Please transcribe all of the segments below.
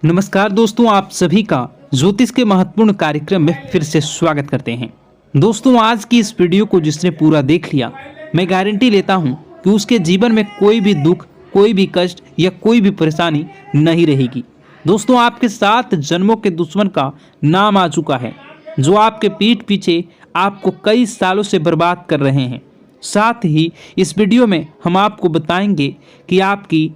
नमस्कार दोस्तों, आप सभी का ज्योतिष के महत्वपूर्ण कार्यक्रम में फिर से स्वागत करते हैं। दोस्तों, आज की इस वीडियो को जिसने पूरा देख लिया, मैं गारंटी लेता हूं कि उसके जीवन में कोई भी दुख, कोई भी कष्ट या कोई भी परेशानी नहीं रहेगी। दोस्तों, आपके 7 जन्मों के दुश्मन का नाम आ चुका है, जो आपके पीठ पीछे आपको कई सालों से बर्बाद कर रहे हैं। साथ ही इस वीडियो में हम आपको बताएंगे कि आपकी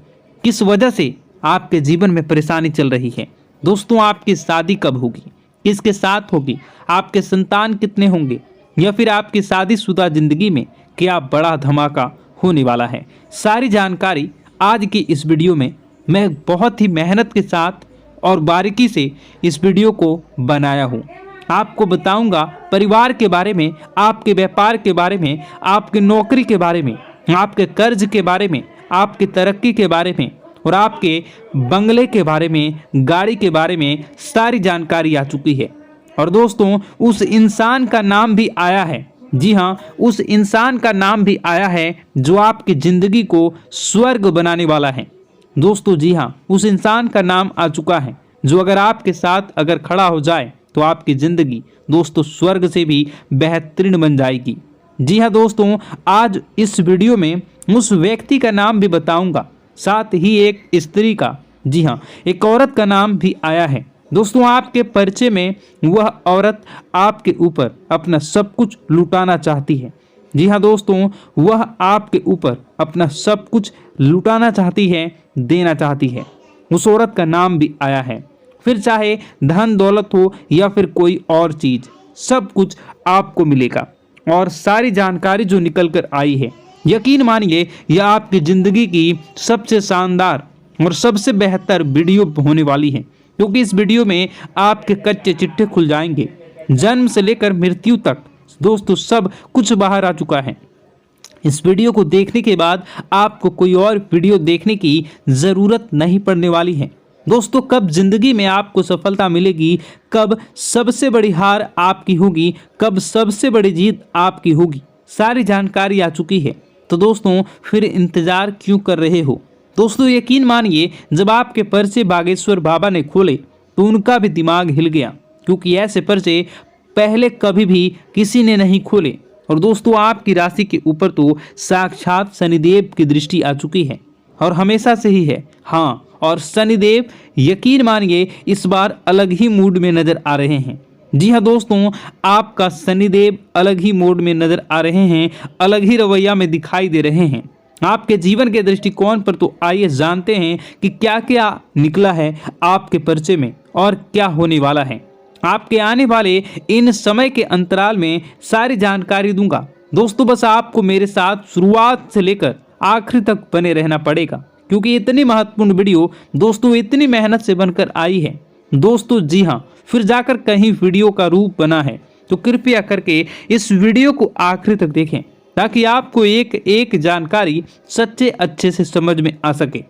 किस वजह से आपके जीवन में परेशानी चल रही है। दोस्तों, आपकी शादी कब होगी, किसके साथ होगी, आपके संतान कितने होंगे, या फिर आपकी शादीशुदा जिंदगी में क्या बड़ा धमाका होने वाला है। सारी जानकारी आज की इस वीडियो में मैं बहुत ही मेहनत के साथ और बारीकी से इस वीडियो को बनाया हूँ। आपको बताऊंगा परिवार के बारे में, आपके व्यापार के बारे में, आपकी नौकरी के बारे में, आपके कर्ज के बारे में, आपकी तरक्की के बारे में और आपके बंगले के बारे में, गाड़ी के बारे में सारी जानकारी आ चुकी है। और दोस्तों, उस इंसान का नाम भी आया है। जी हाँ, उस इंसान का नाम भी आया है जो आपकी जिंदगी को स्वर्ग बनाने वाला है। दोस्तों, जी हाँ, उस इंसान का नाम आ चुका है जो अगर आपके साथ अगर खड़ा हो जाए तो आपकी जिंदगी दोस्तों स्वर्ग से भी बेहतरीन बन जाएगी। जी हाँ दोस्तों, आज इस वीडियो में उस व्यक्ति का नाम भी बताऊंगा, साथ ही एक स्त्री का, जी हाँ, एक औरत का नाम भी आया है। दोस्तों, आपके परिचय में वह औरत आपके ऊपर अपना सब कुछ लुटाना चाहती है। जी हाँ दोस्तों, वह आपके ऊपर अपना सब कुछ लुटाना चाहती है, देना चाहती है। उस औरत का नाम भी आया है। फिर चाहे धन दौलत हो या फिर कोई और चीज, सब कुछ आपको मिलेगा। और सारी जानकारी जो निकल कर आई है, यकीन मानिए यह आपकी जिंदगी की सबसे शानदार और सबसे बेहतर वीडियो होने वाली है, क्योंकि इस वीडियो में आपके कच्चे चिट्ठे खुल जाएंगे। जन्म से लेकर मृत्यु तक दोस्तों सब कुछ बाहर आ चुका है। इस वीडियो को देखने के बाद आपको कोई और वीडियो देखने की जरूरत नहीं पड़ने वाली है। दोस्तों, कब जिंदगी में आपको सफलता मिलेगी, कब सबसे बड़ी हार आपकी होगी, कब सबसे बड़ी जीत आपकी होगी, सारी जानकारी आ चुकी है। तो दोस्तों, फिर इंतजार क्यों कर रहे हो। दोस्तों, यकीन मानिए जब आपके पर्चे बागेश्वर बाबा ने खोले तो उनका भी दिमाग हिल गया, क्योंकि ऐसे पर्चे पहले कभी भी किसी ने नहीं खोले। और दोस्तों, आपकी राशि के ऊपर तो साक्षात शनिदेव की दृष्टि आ चुकी है और हमेशा से ही है। हाँ, और शनिदेव यकीन मानिए इस बार अलग ही मूड में नजर आ रहे हैं। जी हाँ दोस्तों, आपका शनिदेव अलग ही मोड में नजर आ रहे हैं, अलग ही रवैया में दिखाई दे रहे हैं आपके जीवन के दृष्टिकोण पर। तो आइए जानते हैं कि क्या क्या निकला है आपके पर्चे में और क्या होने वाला है। आपके आने वाले इन समय के अंतराल में सारी जानकारी दूंगा। दोस्तों, बस आपको मेरे साथ शुरुआत से लेकर आखिर तक बने रहना पड़ेगा, क्योंकि इतनी महत्वपूर्ण वीडियो दोस्तों इतनी मेहनत से बनकर आई है। दोस्तों, जी हाँ, फिर जाकर कहीं वीडियो का रूप बना है, तो कृपया करके इस वीडियो को आखिर तक देखें, ताकि आपको एक एक जानकारी सच्चे अच्छे से समझ में आ सके।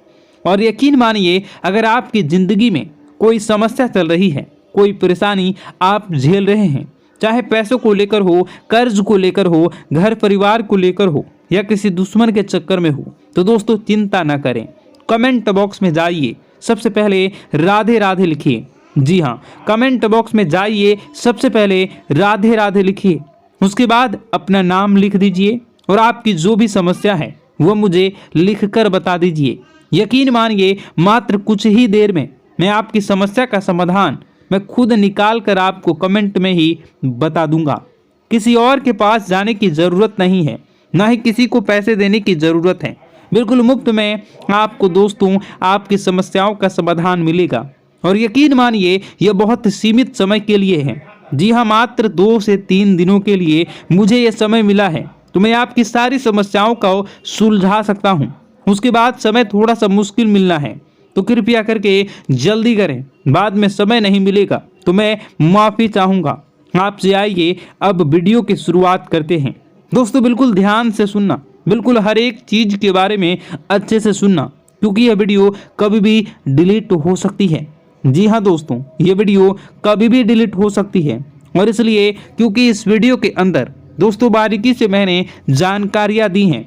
और यकीन मानिए, अगर आपकी जिंदगी में कोई समस्या चल रही है, कोई परेशानी आप झेल रहे हैं, चाहे पैसों को लेकर हो, कर्ज को लेकर हो, घर परिवार को लेकर हो, या किसी दुश्मन के चक्कर में हो, तो दोस्तों चिंता ना करें। कमेंट बॉक्स में जाइए, सबसे पहले राधे राधे लिखिए। जी हाँ, कमेंट बॉक्स में जाइए, सबसे पहले राधे राधे लिखिए। उसके बाद अपना नाम लिख दीजिए और आपकी जो भी समस्या है वह मुझे लिखकर बता दीजिए। यकीन मानिए मात्र कुछ ही देर में मैं आपकी समस्या का समाधान मैं खुद निकाल कर आपको कमेंट में ही बता दूंगा। किसी और के पास जाने की ज़रूरत नहीं है, ना ही किसी को पैसे देने की ज़रूरत है। बिल्कुल मुफ्त में आपको दोस्तों आपकी समस्याओं का समाधान मिलेगा। और यकीन मानिए यह बहुत सीमित समय के लिए है। जी हाँ, मात्र 2 से 3 दिनों के लिए मुझे यह समय मिला है, तो मैं आपकी सारी समस्याओं को सुलझा सकता हूँ। उसके बाद समय थोड़ा सा मुश्किल मिलना है, तो कृपया करके जल्दी करें, बाद में समय नहीं मिलेगा तो मैं माफ़ी चाहूँगा आपसे। आइए अब वीडियो की शुरुआत करते हैं। दोस्तों, बिल्कुल ध्यान से सुनना, बिल्कुल हर एक चीज़ के बारे में अच्छे से सुनना, क्योंकि यह वीडियो कभी भी डिलीट हो सकती है। जी हाँ दोस्तों, ये वीडियो कभी भी डिलीट हो सकती है, और इसलिए क्योंकि इस वीडियो के अंदर दोस्तों बारीकी से मैंने जानकारियाँ दी हैं।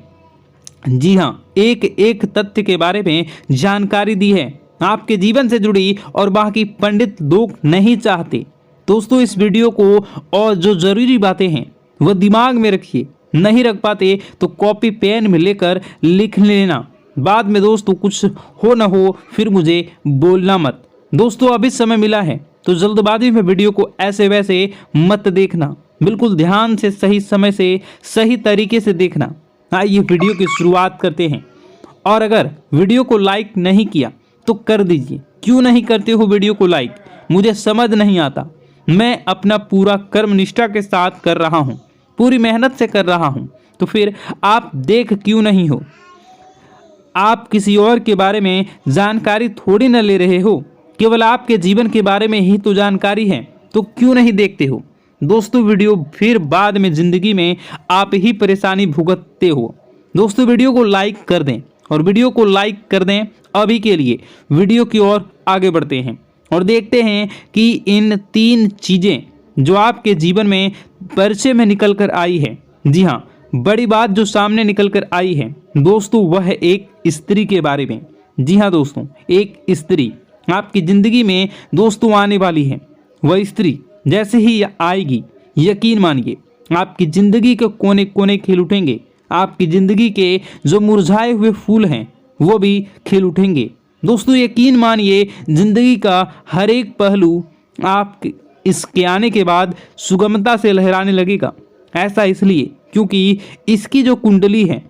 जी हाँ, एक एक तथ्य के बारे में जानकारी दी है, आपके जीवन से जुड़ी और बाकी पंडित लोग नहीं चाहते। दोस्तों इस वीडियो को और जो जरूरी बातें हैं वह दिमाग में रखिए, नहीं रख पाते तो कॉपी पेन में लेकर लिख लेना। बाद में दोस्तों कुछ हो ना हो फिर मुझे बोलना मत। दोस्तों अभी समय मिला है तो जल्दबाजी में वीडियो को ऐसे वैसे मत देखना, बिल्कुल ध्यान से सही समय से सही तरीके से देखना। आइए वीडियो की शुरुआत करते हैं। और अगर वीडियो को लाइक नहीं किया तो कर दीजिए। क्यों नहीं करते हो वीडियो को लाइक, मुझे समझ नहीं आता। मैं अपना पूरा कर्म निष्ठा के साथ कर रहा हूँ, पूरी मेहनत से कर रहा हूँ, तो फिर आप देख क्यों नहीं हो? आप किसी और के बारे में जानकारी थोड़ी न ले रहे हो, केवल आपके जीवन के बारे में ही तो जानकारी है, तो क्यों नहीं देखते हो? दोस्तों वीडियो फिर बाद में ज़िंदगी में आप ही परेशानी भुगतते हो। दोस्तों वीडियो को लाइक कर दें, और वीडियो को लाइक कर दें। अभी के लिए वीडियो की ओर आगे बढ़ते हैं और देखते हैं कि इन 3 चीज़ें जो आपके जीवन में परिचय में निकल कर आई है। जी हाँ, बड़ी बात जो सामने निकल कर आई है दोस्तों वह है एक स्त्री के बारे में। जी हाँ दोस्तों, एक स्त्री आपकी ज़िंदगी में दोस्तों आने वाली है। वह स्त्री जैसे ही आएगी, यकीन मानिए आपकी ज़िंदगी के कोने कोने खिल उठेंगे। आपकी ज़िंदगी के जो मुरझाए हुए फूल हैं वो भी खिल उठेंगे। दोस्तों यकीन मानिए ज़िंदगी का हर एक पहलू आप इसके आने के बाद सुगमता से लहराने लगेगा। ऐसा इसलिए क्योंकि इसकी जो कुंडली है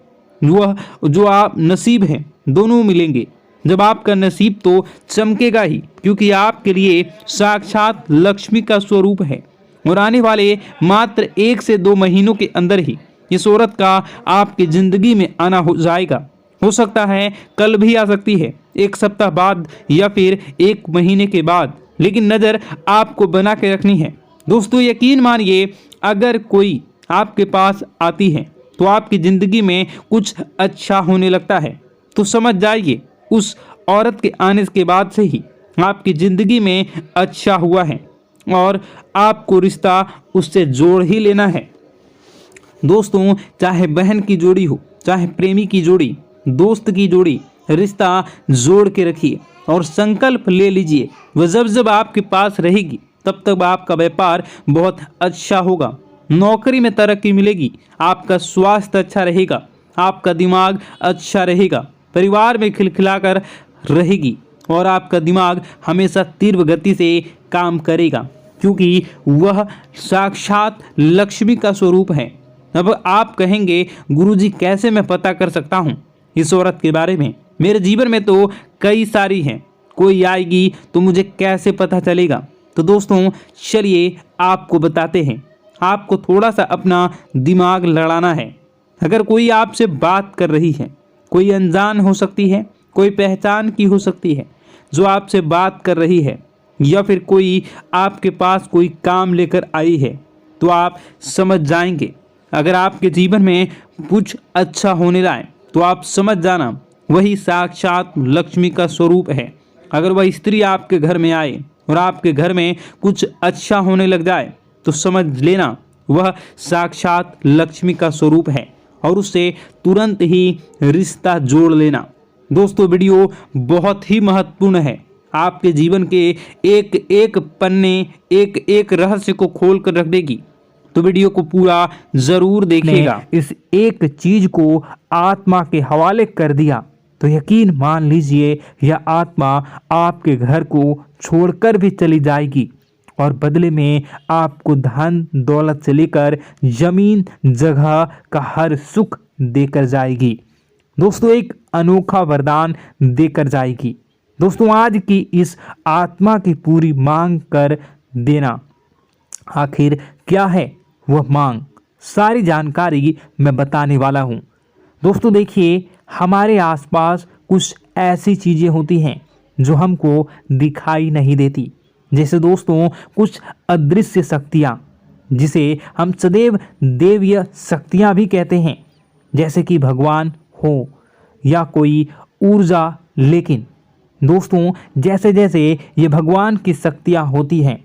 वह जो आप नसीब है दोनों मिलेंगे। जब आपका नसीब तो चमकेगा ही, क्योंकि आपके लिए साक्षात लक्ष्मी का स्वरूप है। और आने वाले मात्र 1 से 2 महीनों के अंदर ही इस औरत का आपकी ज़िंदगी में आना हो जाएगा। हो सकता है कल भी आ सकती है, 1 सप्ताह बाद या फिर 1 महीने के बाद, लेकिन नज़र आपको बना के रखनी है। दोस्तों यकीन मानिए अगर कोई आपके पास आती है तो आपकी ज़िंदगी में कुछ अच्छा होने लगता है, तो समझ जाइए उस औरत के आने के बाद से ही आपकी ज़िंदगी में अच्छा हुआ है और आपको रिश्ता उससे जोड़ ही लेना है। दोस्तों चाहे बहन की जोड़ी हो, चाहे प्रेमी की जोड़ी, दोस्त की जोड़ी, रिश्ता जोड़ के रखिए और संकल्प ले लीजिए वह जब जब आपके पास रहेगी तब तक आपका व्यापार बहुत अच्छा होगा, नौकरी में तरक्की मिलेगी, आपका स्वास्थ्य अच्छा रहेगा, आपका दिमाग अच्छा रहेगा, परिवार में खिलखिलाकर रहेगी और आपका दिमाग हमेशा तीव्र गति से काम करेगा, क्योंकि वह साक्षात लक्ष्मी का स्वरूप है। अब आप कहेंगे गुरुजी कैसे मैं पता कर सकता हूँ इस औरत के बारे में? मेरे जीवन में तो कई सारी हैं, कोई आएगी तो मुझे कैसे पता चलेगा? तो दोस्तों चलिए आपको बताते हैं। आपको थोड़ा सा अपना दिमाग लड़ाना है। अगर कोई आपसे बात कर रही है, कोई अनजान हो सकती है, कोई पहचान की हो सकती है जो आपसे बात कर रही है, या फिर कोई आपके पास कोई काम लेकर आई है, तो आप समझ जाएंगे। अगर आपके जीवन में कुछ अच्छा होने लाए तो आप समझ जाना वही साक्षात लक्ष्मी का स्वरूप है। अगर वह स्त्री आपके घर में आए और आपके घर में कुछ अच्छा होने लग जाए तो समझ लेना वह साक्षात लक्ष्मी का स्वरूप है और उससे तुरंत ही रिश्ता जोड़ लेना। दोस्तों वीडियो बहुत ही महत्वपूर्ण है, आपके जीवन के एक एक पन्ने, एक एक रहस्य को खोल कर रख देगी, तो वीडियो को पूरा जरूर देखिएगा। इस एक चीज को आत्मा के हवाले कर दिया तो यकीन मान लीजिए यह आत्मा आपके घर को छोड़कर भी चली जाएगी और बदले में आपको धन दौलत से लेकर जमीन जगह का हर सुख देकर जाएगी। दोस्तों एक अनोखा वरदान देकर जाएगी। दोस्तों आज की इस आत्मा की पूरी मांग कर देना। आखिर क्या है वह मांग, सारी जानकारी मैं बताने वाला हूँ। दोस्तों देखिए हमारे आसपास कुछ ऐसी चीज़ें होती हैं जो हमको दिखाई नहीं देती, जैसे दोस्तों कुछ अदृश्य शक्तियाँ जिसे हम सदैव देवीय शक्तियाँ भी कहते हैं, जैसे कि भगवान हो या कोई ऊर्जा। लेकिन दोस्तों जैसे जैसे ये भगवान की शक्तियाँ होती हैं,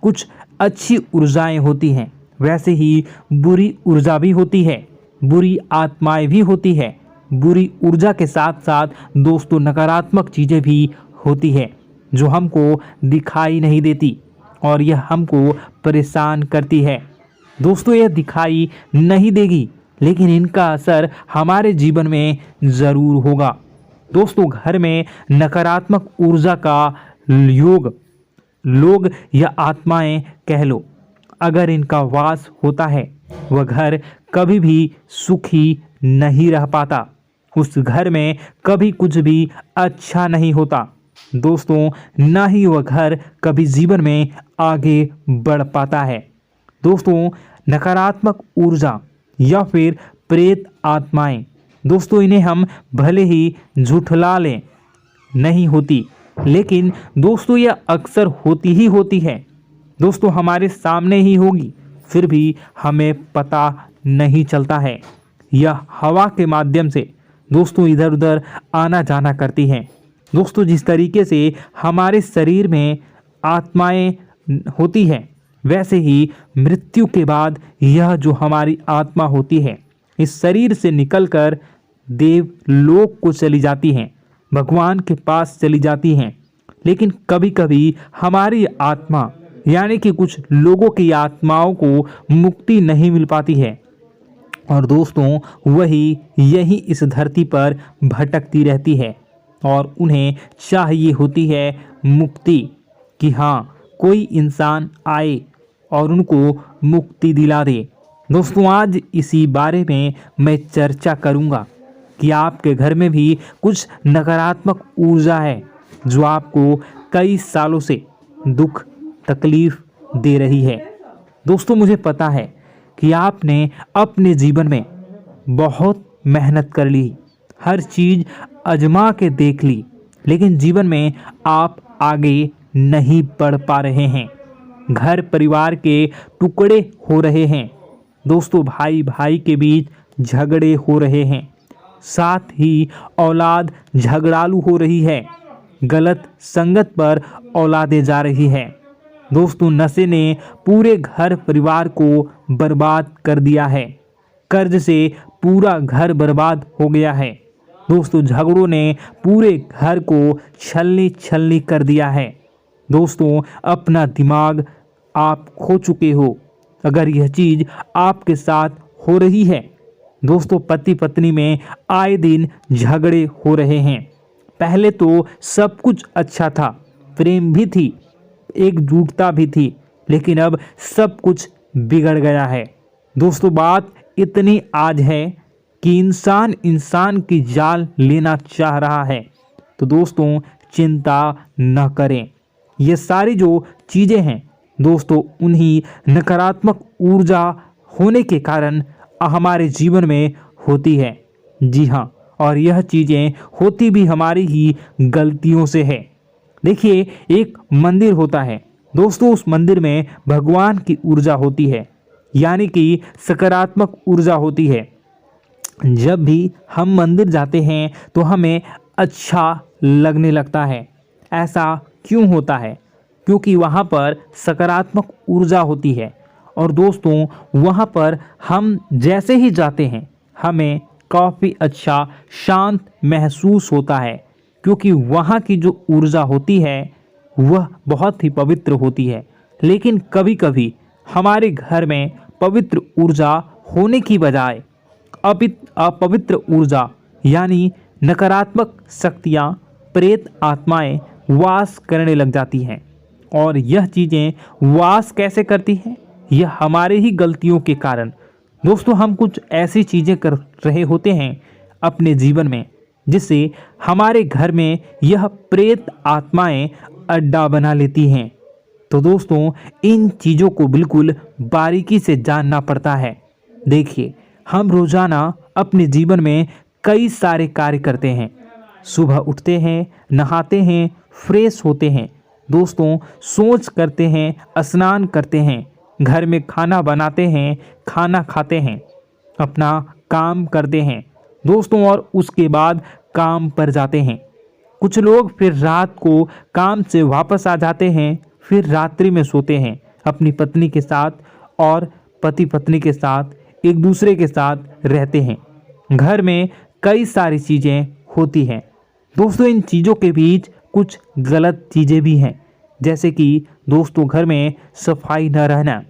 कुछ अच्छी ऊर्जाएं होती हैं, वैसे ही बुरी ऊर्जा भी होती है, बुरी आत्माएं भी होती है। बुरी ऊर्जा के साथ साथ दोस्तों नकारात्मक चीज़ें भी होती है जो हमको दिखाई नहीं देती और यह हमको परेशान करती है। दोस्तों, यह दिखाई नहीं देगी लेकिन इनका असर हमारे जीवन में ज़रूर होगा। दोस्तों, घर में नकारात्मक ऊर्जा का योग, लोग या आत्माएं कह लो, अगर इनका वास होता है वह घर कभी भी सुखी नहीं रह पाता। उस घर में कभी कुछ भी अच्छा नहीं होता। दोस्तों, ना ही वह घर कभी जीवन में आगे बढ़ पाता है। दोस्तों, नकारात्मक ऊर्जा या फिर प्रेत आत्माएं, दोस्तों इन्हें हम भले ही झुठला लें नहीं होती, लेकिन दोस्तों यह अक्सर होती ही होती है। दोस्तों, हमारे सामने ही होगी फिर भी हमें पता नहीं चलता है। यह हवा के माध्यम से दोस्तों इधर उधर आना जाना करती हैं। दोस्तों, जिस तरीके से हमारे शरीर में आत्माएं होती हैं वैसे ही मृत्यु के बाद यह जो हमारी आत्मा होती है इस शरीर से निकलकर देवलोक को चली जाती हैं, भगवान के पास चली जाती हैं। लेकिन कभी कभी हमारी आत्मा यानी कि कुछ लोगों की आत्माओं को मुक्ति नहीं मिल पाती है और दोस्तों वही यही इस धरती पर भटकती रहती है और उन्हें चाहिए होती है मुक्ति, कि हाँ कोई इंसान आए और उनको मुक्ति दिला दे। दोस्तों, आज इसी बारे में मैं चर्चा करूंगा कि आपके घर में भी कुछ नकारात्मक ऊर्जा है जो आपको कई सालों से दुख तकलीफ दे रही है। दोस्तों, मुझे पता है कि आपने अपने जीवन में बहुत मेहनत कर ली, हर चीज़ आजमा के देख ली, लेकिन जीवन में आप आगे नहीं बढ़ पा रहे हैं। घर परिवार के टुकड़े हो रहे हैं। दोस्तों, भाई भाई के बीच झगड़े हो रहे हैं, साथ ही औलाद झगड़ालू हो रही है, गलत संगत पर औलादें जा रही है। दोस्तों, नशे ने पूरे घर परिवार को बर्बाद कर दिया है, कर्ज से पूरा घर बर्बाद हो गया है। दोस्तों, झगड़ों ने पूरे घर को छलनी छलनी कर दिया है। दोस्तों, अपना दिमाग आप खो चुके हो अगर यह चीज़ आपके साथ हो रही है। दोस्तों, पति पत्नी में आए दिन झगड़े हो रहे हैं। पहले तो सब कुछ अच्छा था, प्रेम भी थी, एकजुटता भी थी, लेकिन अब सब कुछ बिगड़ गया है। दोस्तों, बात इतनी आज है कि इंसान इंसान की जान लेना चाह रहा है। तो दोस्तों, चिंता न करें। ये सारी जो चीज़ें हैं दोस्तों उन्हीं नकारात्मक ऊर्जा होने के कारण हमारे जीवन में होती है। जी हाँ, और यह चीज़ें होती भी हमारी ही गलतियों से है। देखिए, एक मंदिर होता है दोस्तों, उस मंदिर में भगवान की ऊर्जा होती है यानी कि सकारात्मक ऊर्जा होती है। जब भी हम मंदिर जाते हैं तो हमें अच्छा लगने लगता है। ऐसा क्यों होता है? क्योंकि वहाँ पर सकारात्मक ऊर्जा होती है और दोस्तों वहाँ पर हम जैसे ही जाते हैं हमें काफ़ी अच्छा शांत महसूस होता है, क्योंकि वहाँ की जो ऊर्जा होती है वह बहुत ही पवित्र होती है। लेकिन कभी कभी हमारे घर में पवित्र ऊर्जा होने की बजाय अपवित्र ऊर्जा यानी नकारात्मक शक्तियाँ, प्रेत आत्माएं वास करने लग जाती हैं। और यह चीज़ें वास कैसे करती हैं? यह हमारे ही गलतियों के कारण। दोस्तों, हम कुछ ऐसी चीज़ें कर रहे होते हैं अपने जीवन में जिससे हमारे घर में यह प्रेत आत्माएं अड्डा बना लेती हैं। तो दोस्तों, इन चीज़ों को बिल्कुल बारीकी से जानना पड़ता है। देखिए, हम रोज़ाना अपने जीवन में कई सारे कार्य करते हैं। सुबह उठते हैं, नहाते हैं, फ्रेश होते हैं, दोस्तों सोच करते हैं, स्नान करते हैं, घर में खाना बनाते हैं, खाना खाते हैं, अपना काम करते हैं दोस्तों, और उसके बाद काम पर जाते हैं। कुछ लोग फिर रात को काम से वापस आ जाते हैं, फिर रात्रि में सोते हैं अपनी पत्नी के साथ और पति पत्नी के साथ एक दूसरे के साथ रहते हैं। घर में कई सारी चीज़ें होती हैं दोस्तों, इन चीज़ों के बीच कुछ गलत चीज़ें भी हैं, जैसे कि दोस्तों घर में सफाई न रहना।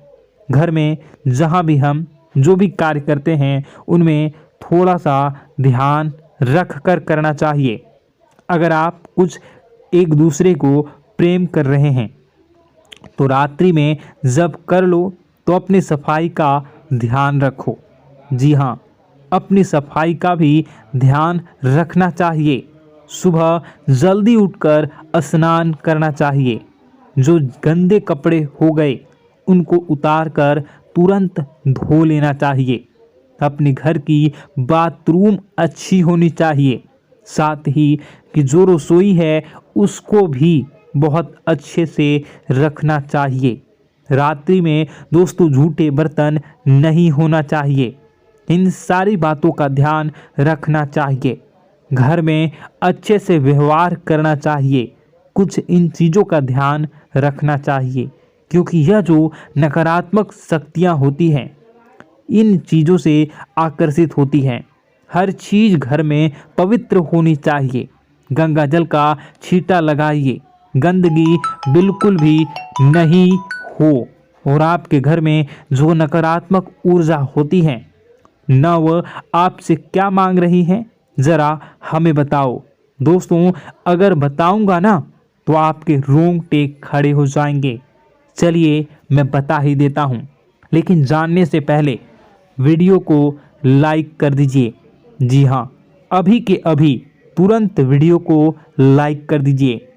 घर में जहाँ भी हम जो भी कार्य करते हैं उनमें थोड़ा सा ध्यान रख कर करना चाहिए। अगर आप कुछ एक दूसरे को प्रेम कर रहे हैं तो रात्रि में जब कर लो तो अपनी सफाई का ध्यान रखो। जी हाँ, अपनी सफाई का भी ध्यान रखना चाहिए। सुबह जल्दी उठकर स्नान करना चाहिए। जो गंदे कपड़े हो गए उनको उतार कर तुरंत धो लेना चाहिए। अपने घर की बाथरूम अच्छी होनी चाहिए। साथ ही कि जो रसोई है उसको भी बहुत अच्छे से रखना चाहिए। रात्रि में दोस्तों झूठे बर्तन नहीं होना चाहिए। इन सारी बातों का ध्यान रखना चाहिए। घर में अच्छे से व्यवहार करना चाहिए। कुछ इन चीज़ों का ध्यान रखना चाहिए, क्योंकि यह जो नकारात्मक शक्तियाँ होती हैं इन चीज़ों से आकर्षित होती हैं। हर चीज़ घर में पवित्र होनी चाहिए। गंगा जल का छींटा लगाइए, गंदगी बिल्कुल भी नहीं हो। और आपके घर में जो नकारात्मक ऊर्जा होती है न वह आपसे क्या मांग रही हैं, ज़रा हमें बताओ। दोस्तों अगर बताऊंगा ना तो आपके रोंगटे खड़े हो जाएंगे। चलिए मैं बता ही देता हूं, लेकिन जानने से पहले वीडियो को लाइक कर दीजिए। जी हाँ, अभी के अभी तुरंत वीडियो को लाइक कर दीजिए।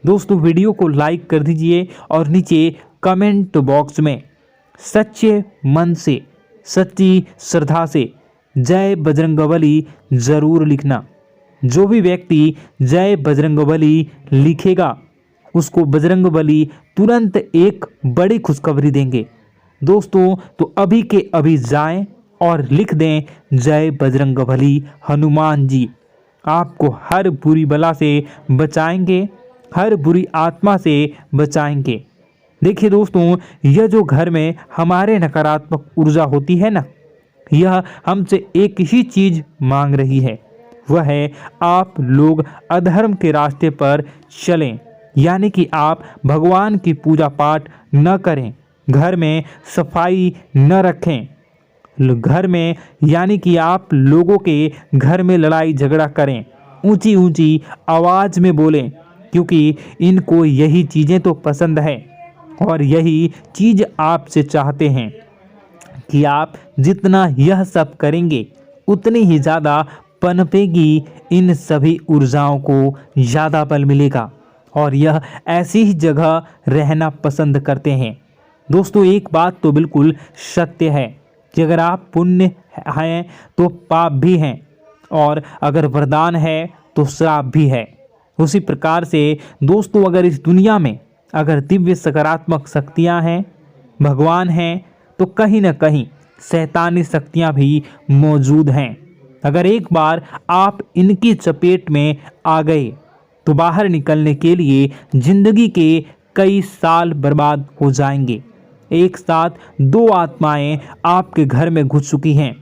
दोस्तों वीडियो को लाइक कर दीजिए और नीचे कमेंट बॉक्स में सच्चे मन से, सच्ची श्रद्धा से जय बजरंगबली ज़रूर लिखना। जो भी व्यक्ति जय बजरंगबली लिखेगा उसको बजरंगबली तुरंत एक बड़ी खुशखबरी देंगे। दोस्तों तो अभी के अभी जाएं और लिख दें जय बजरंगबली हनुमान जी। आपको हर बुरी बला से बचाएंगे, हर बुरी आत्मा से बचाएंगे। देखिए दोस्तों, यह जो घर में हमारे नकारात्मक ऊर्जा होती है ना, यह हमसे एक ही चीज़ मांग रही है, वह है आप लोग अधर्म के रास्ते पर चलें। यानी कि आप भगवान की पूजा पाठ न करें, घर में सफाई न रखें, घर में यानी कि आप लोगों के घर में लड़ाई झगड़ा करें, ऊंची ऊंची आवाज़ में बोलें, क्योंकि इनको यही चीज़ें तो पसंद है और यही चीज़ आपसे चाहते हैं कि आप जितना यह सब करेंगे उतनी ही ज़्यादा पनपेगी इन सभी ऊर्जाओं को ज़्यादा बल मिलेगा और यह ऐसी ही जगह रहना पसंद करते हैं। दोस्तों एक बात तो बिल्कुल सत्य है कि अगर आप पुण्य हैं तो पाप भी हैं और अगर वरदान है तो श्राप भी है। उसी प्रकार से दोस्तों अगर इस दुनिया में अगर दिव्य सकारात्मक शक्तियां हैं, भगवान हैं, तो कहीं ना कहीं शैतानी शक्तियां भी मौजूद हैं। अगर एक बार आप इनकी चपेट में आ गए तो बाहर निकलने के लिए जिंदगी के कई साल बर्बाद हो जाएंगे। एक साथ दो आत्माएं आपके घर में घुस चुकी हैं,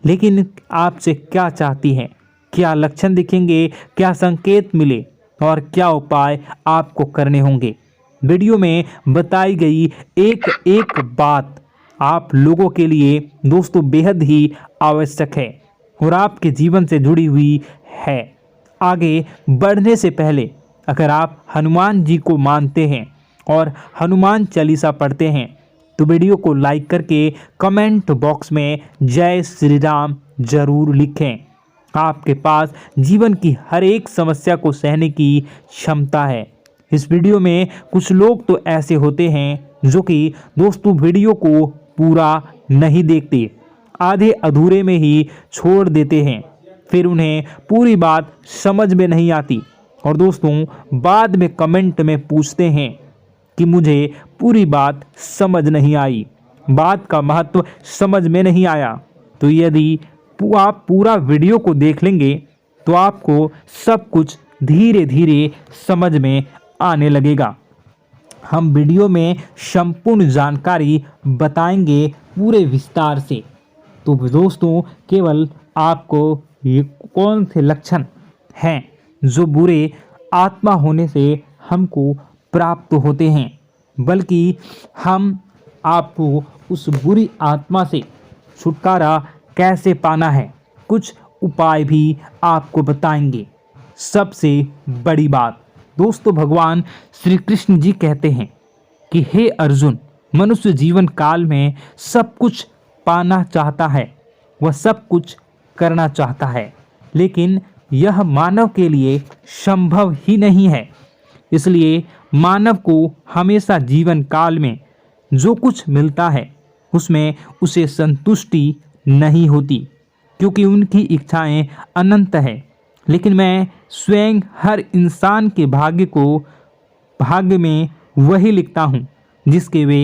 लेकिन आपसे क्या चाहती हैं, क्या लक्षण दिखेंगे, क्या संकेत मिले और क्या उपाय आपको करने होंगे। वीडियो में बताई गई एक एक बात आप लोगों के लिए दोस्तों बेहद ही आवश्यक है और आपके जीवन से जुड़ी हुई है। आगे बढ़ने से पहले अगर आप हनुमान जी को मानते हैं और हनुमान चालीसा पढ़ते हैं तो वीडियो को लाइक करके कमेंट बॉक्स में जय श्री राम जरूर लिखें। आपके पास जीवन की हर एक समस्या को सहने की क्षमता है। इस वीडियो में कुछ लोग तो ऐसे होते हैं जो कि दोस्तों वीडियो को पूरा नहीं देखते, आधे अधूरे में ही छोड़ देते हैं, फिर उन्हें पूरी बात समझ में नहीं आती और दोस्तों बाद में कमेंट में पूछते हैं कि मुझे पूरी बात समझ नहीं आई, बात का महत्व समझ में नहीं आया। तो यदि आप पूरा वीडियो को देख लेंगे तो आपको सब कुछ धीरे धीरे समझ में आने लगेगा। हम वीडियो में संपूर्ण जानकारी बताएंगे पूरे विस्तार से। तो दोस्तों केवल आपको ये कौन से लक्षण हैं जो बुरे आत्मा होने से हमको प्राप्त होते हैं, बल्कि हम आपको उस बुरी आत्मा से छुटकारा कैसे पाना है, कुछ उपाय भी आपको बताएंगे। सबसे बड़ी बात दोस्तों, भगवान श्री कृष्ण जी कहते हैं कि हे अर्जुन, मनुष्य जीवन काल में सब कुछ पाना चाहता है, वह सब कुछ करना चाहता है, लेकिन यह मानव के लिए संभव ही नहीं है। इसलिए मानव को हमेशा जीवन काल में जो कुछ मिलता है उसमें उसे संतुष्टि नहीं होती, क्योंकि उनकी इच्छाएं अनंत है। लेकिन मैं स्वयं हर इंसान के भाग्य में वही लिखता हूँ जिसके वे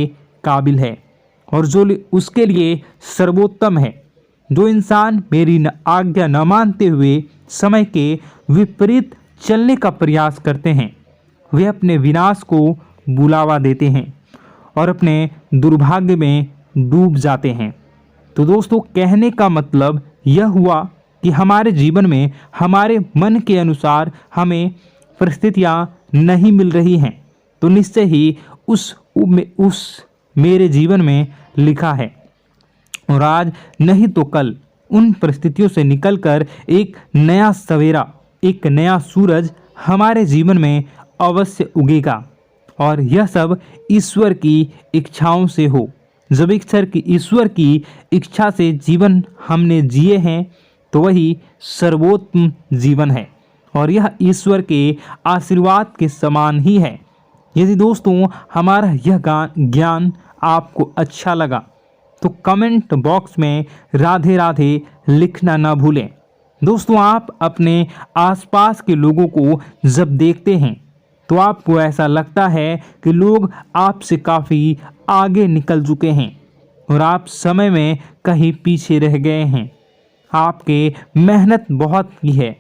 काबिल है और जो उसके लिए सर्वोत्तम है। जो इंसान मेरी आज्ञा न मानते हुए समय के विपरीत चलने का प्रयास करते हैं, वे अपने विनाश को बुलावा देते हैं और अपने दुर्भाग्य में डूब जाते हैं। तो दोस्तों, कहने का मतलब यह हुआ कि हमारे जीवन में हमारे मन के अनुसार हमें परिस्थितियां नहीं मिल रही हैं, तो निश्चय ही उस मेरे जीवन में लिखा है, और आज नहीं तो कल उन परिस्थितियों से निकलकर एक नया सवेरा, एक नया सूरज हमारे जीवन में अवश्य उगेगा। और यह सब ईश्वर की इच्छाओं से हो। जब ईश्वर की इच्छा से जीवन हमने जिए हैं तो वही सर्वोत्तम जीवन है, और यह ईश्वर के आशीर्वाद के समान ही है। यदि दोस्तों हमारा यह ज्ञान आपको अच्छा लगा तो कमेंट बॉक्स में राधे राधे लिखना ना भूलें। दोस्तों, आप अपने आसपास के लोगों को जब देखते हैं तो आपको ऐसा लगता है कि लोग आपसे काफ़ी आगे निकल चुके हैं और आप समय में कहीं पीछे रह गए हैं। आपके मेहनत बहुत की है,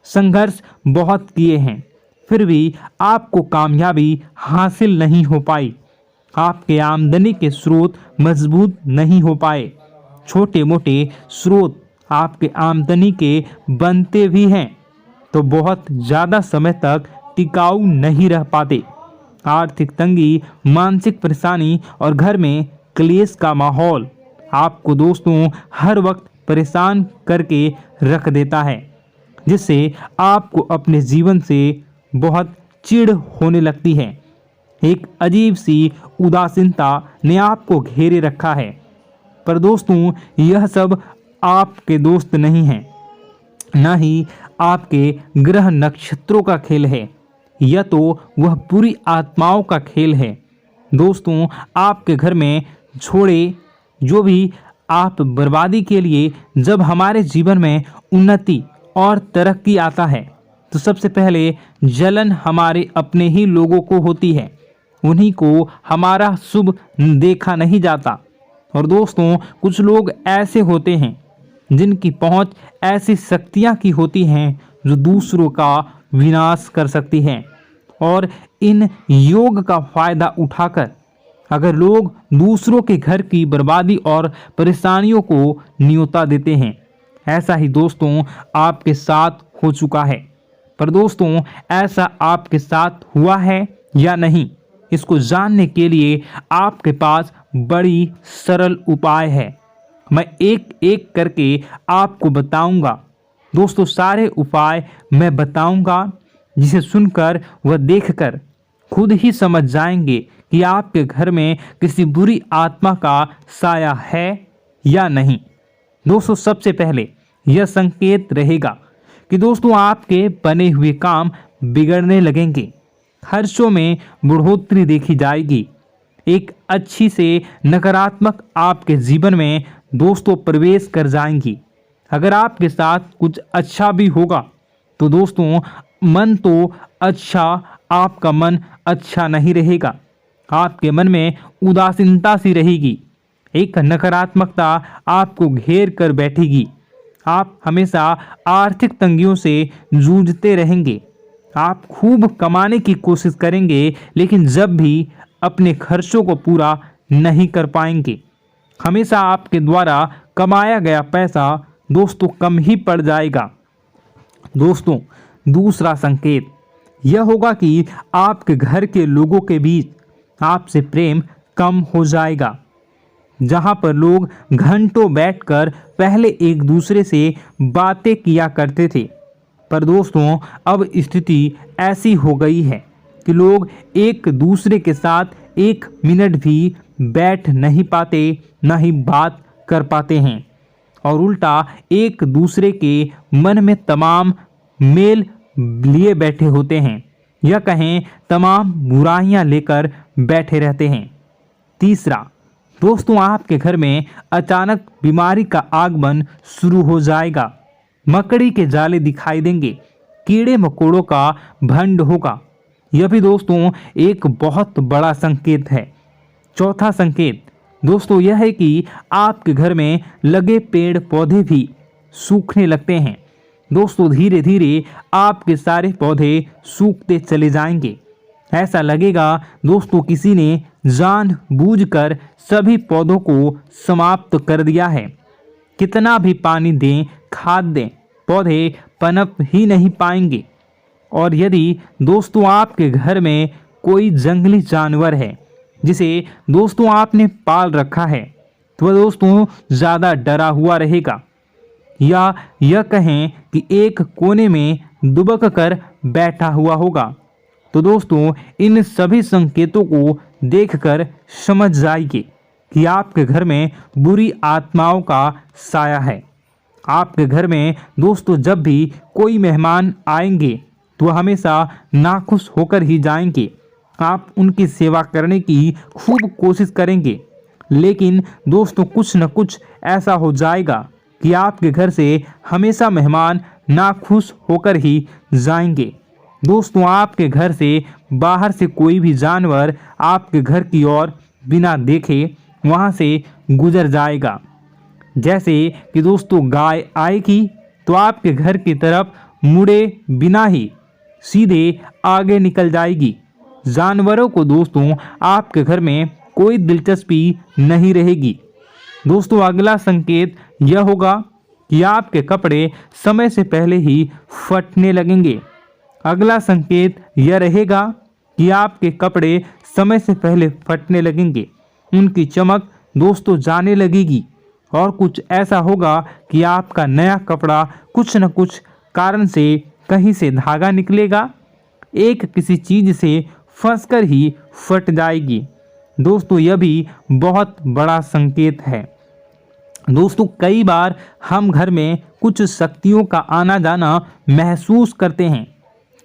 संघर्ष बहुत किए हैं, फिर भी आपको कामयाबी हासिल नहीं हो पाई। आपके आमदनी के स्रोत मजबूत नहीं हो पाए। छोटे मोटे स्रोत आपके आमदनी के बनते भी हैं तो बहुत ज़्यादा समय तक टिकाऊ नहीं रह पाते। आर्थिक तंगी, मानसिक परेशानी और घर में क्लेश का माहौल आपको दोस्तों हर वक्त परेशान करके रख देता है, जिससे आपको अपने जीवन से बहुत चिढ़ होने लगती है। एक अजीब सी उदासीनता ने आपको घेरे रखा है। पर दोस्तों, यह सब आपके दोस्त नहीं हैं, न ही आपके ग्रह नक्षत्रों का खेल है, यह तो वह पूरी आत्माओं का खेल है। दोस्तों, आपके घर में छोड़े जो भी आप बर्बादी के लिए जब हमारे जीवन में उन्नति और तरक्की आता है तो सबसे पहले जलन हमारे अपने ही लोगों को होती है। उन्हीं को हमारा शुभ देखा नहीं जाता। और दोस्तों, कुछ लोग ऐसे होते हैं जिनकी पहुंच ऐसी शक्तियां की होती हैं जो दूसरों का विनाश कर सकती हैं, और इन योग का फायदा उठाकर अगर लोग दूसरों के घर की बर्बादी और परेशानियों को न्योता देते हैं। ऐसा ही दोस्तों आपके साथ हो चुका है। पर दोस्तों, ऐसा आपके साथ हुआ है या नहीं, इसको जानने के लिए आपके पास बड़ी सरल उपाय है। मैं एक एक करके आपको बताऊंगा। दोस्तों, सारे उपाय मैं बताऊंगा, जिसे सुनकर व देखकर खुद ही समझ जाएंगे कि आपके घर में किसी बुरी आत्मा का साया है या नहीं। दोस्तों, सबसे पहले यह संकेत रहेगा कि दोस्तों आपके बने हुए काम बिगड़ने लगेंगे, खर्चों में बढ़ोतरी देखी जाएगी, एक अच्छी से नकारात्मक आपके जीवन में दोस्तों प्रवेश कर जाएंगी। अगर आपके साथ कुछ अच्छा भी होगा तो दोस्तों मन तो अच्छा, आपका मन अच्छा नहीं रहेगा। आपके मन में उदासीनता सी रहेगी, एक नकारात्मकता आपको घेर कर बैठेगी। आप हमेशा आर्थिक तंगियों से जूझते रहेंगे। आप खूब कमाने की कोशिश करेंगे, लेकिन जब भी अपने खर्चों को पूरा नहीं कर पाएंगे। हमेशा आपके द्वारा कमाया गया पैसा दोस्तों कम ही पड़ जाएगा। दोस्तों, दूसरा संकेत, यह होगा कि आपके घर के लोगों के बीच आपसे प्रेम कम हो जाएगा। जहां पर लोग घंटों बैठकर पहले एक दूसरे से बातें किया करते थे, पर दोस्तों अब स्थिति ऐसी हो गई है कि लोग एक दूसरे के साथ एक मिनट भी बैठ नहीं पाते, न ही बात कर पाते हैं, और उल्टा एक दूसरे के मन में तमाम मेल लिए बैठे होते हैं, या कहें तमाम बुराइयां लेकर बैठे रहते हैं। तीसरा, दोस्तों आपके घर में अचानक बीमारी का आगमन शुरू हो जाएगा। मकड़ी के जाले दिखाई देंगे, कीड़े मकोड़ों का भंड होगा। यह भी दोस्तों एक बहुत बड़ा संकेत है। चौथा संकेत दोस्तों यह है कि आपके घर में लगे पेड़ पौधे भी सूखने लगते हैं। दोस्तों धीरे धीरे आपके सारे पौधे सूखते चले जाएंगे। ऐसा लगेगा दोस्तों किसी ने जानबूझकर सभी पौधों को समाप्त कर दिया है। कितना भी पानी दें, खाद दें, पौधे पनप ही नहीं पाएंगे। और यदि दोस्तों आपके घर में कोई जंगली जानवर है जिसे दोस्तों आपने पाल रखा है, तो वह दोस्तों ज़्यादा डरा हुआ रहेगा, या यह कहें कि एक कोने में दुबक कर बैठा हुआ होगा, तो दोस्तों इन सभी संकेतों को देखकर समझ जाइए कि आपके घर में बुरी आत्माओं का साया है। आपके घर में दोस्तों जब भी कोई मेहमान आएंगे तो हमेशा नाखुश होकर ही जाएंगे। आप उनकी सेवा करने की खूब कोशिश करेंगे, लेकिन दोस्तों कुछ न कुछ ऐसा हो जाएगा कि आपके घर से हमेशा मेहमान नाखुश होकर ही जाएंगे। दोस्तों आपके घर से बाहर से कोई भी जानवर आपके घर की ओर बिना देखे वहां से गुजर जाएगा। जैसे कि दोस्तों गाय आएगी तो आपके घर की तरफ मुड़े बिना ही सीधे आगे निकल जाएगी। जानवरों को दोस्तों आपके घर में कोई दिलचस्पी नहीं रहेगी। दोस्तों अगला संकेत यह होगा कि आपके कपड़े समय से पहले ही फटने लगेंगे। अगला संकेत यह रहेगा कि आपके कपड़े समय से पहले फटने लगेंगे, उनकी चमक दोस्तों जाने लगेगी, और कुछ ऐसा होगा कि आपका नया कपड़ा कुछ न कुछ कारण से कहीं से धागा निकलेगा, एक किसी चीज से फंसकर ही फट जाएगी। दोस्तों यह भी बहुत बड़ा संकेत है। दोस्तों कई बार हम घर में कुछ शक्तियों का आना जाना महसूस करते हैं।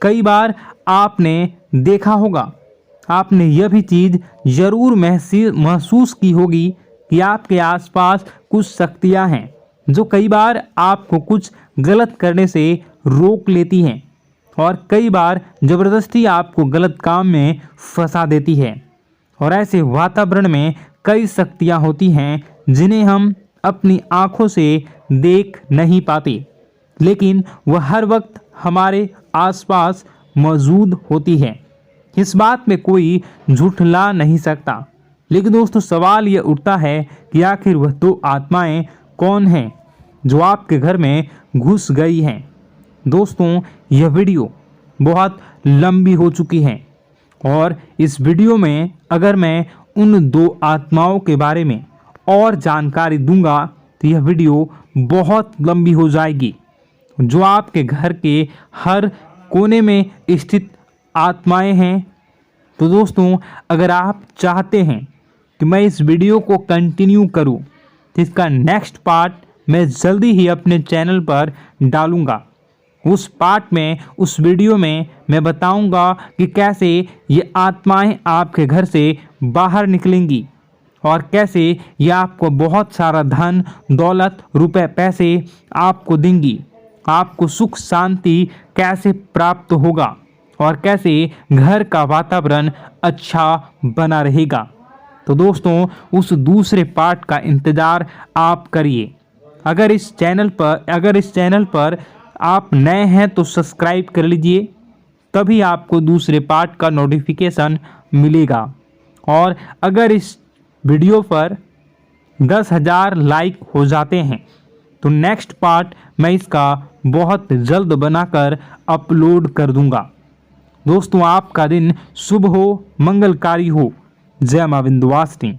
कई बार आपने देखा होगा, आपने यह भी चीज़ ज़रूर महसूस की होगी कि आपके आसपास कुछ शक्तियां हैं जो कई बार आपको कुछ गलत करने से रोक लेती हैं, और कई बार ज़बरदस्ती आपको गलत काम में फंसा देती है। और ऐसे वातावरण में कई शक्तियां होती हैं जिन्हें हम अपनी आँखों से देख नहीं पाते, लेकिन वह हर वक्त हमारे आसपास मौजूद होती है। इस बात में कोई झूठला नहीं सकता। लेकिन दोस्तों सवाल यह उठता है कि आखिर वह दो आत्माएं कौन हैं जो आपके घर में घुस गई हैं। दोस्तों यह वीडियो बहुत लंबी हो चुकी है, और इस वीडियो में अगर मैं उन दो आत्माओं के बारे में और जानकारी दूंगा तो यह वीडियो बहुत लंबी हो जाएगी। जो आपके घर के हर कोने में स्थित आत्माएं हैं, तो दोस्तों अगर आप चाहते हैं कि मैं इस वीडियो को कंटिन्यू करूं, तो इसका नेक्स्ट पार्ट मैं जल्दी ही अपने चैनल पर डालूंगा। उस पार्ट में, उस वीडियो में मैं बताऊंगा कि कैसे ये आत्माएं आपके घर से बाहर निकलेंगी, और कैसे ये आपको बहुत सारा धन दौलत रुपए पैसे आपको देंगी, आपको सुख शांति कैसे प्राप्त होगा, और कैसे घर का वातावरण अच्छा बना रहेगा। तो दोस्तों उस दूसरे पार्ट का इंतज़ार आप करिए। अगर इस चैनल पर आप नए हैं तो सब्सक्राइब कर लीजिए, तभी आपको दूसरे पार्ट का नोटिफिकेशन मिलेगा। और अगर इस वीडियो पर 10,000 लाइक हो जाते हैं तो नेक्स्ट पार्ट मैं इसका बहुत जल्द बनाकर अपलोड कर दूंगा। दोस्तों आपका दिन शुभ हो, मंगलकारी हो। जय मां विंध्यवासिनी।